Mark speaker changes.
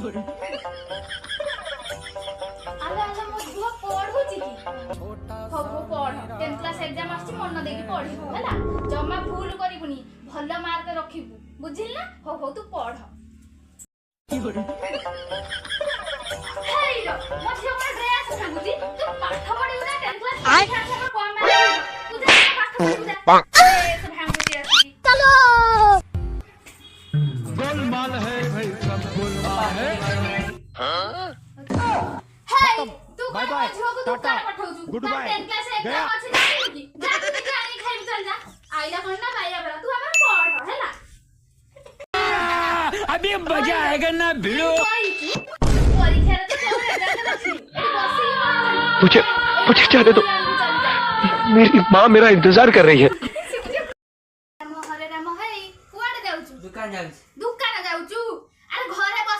Speaker 1: आला आला मो झुआ पढुची की हो पढ 10th क्लास एग्जाम आछि मन देकी पढिबु हला जम्मा भूल करिबुनी भल मार्क रखिबु बुझिल ना हो तू पढ हेलो मो झियो का ड्रेस भांगुची तू पाठ पढिबु ना 10th क्लास एग्जाम कोन मार्क तू जा पाठ पढिबु ड्रेस भांगुची आछि चलो
Speaker 2: गोलमाल है भाई सब गोलमाल है
Speaker 1: हे तू bye bye tata good bye 10th class exam अछि ना की जा तू जानी खाइ चल जा आइला कोन ना बाइया बरा तू हमर पढ हैला
Speaker 2: अभी मजा आएगा ना भिड़ो
Speaker 1: परीक्षा रे तो केवल एग्जाम रखी एटी बसी
Speaker 3: मुझे जाने दो, मेरी माँ मेरा इंतजार कर रही है।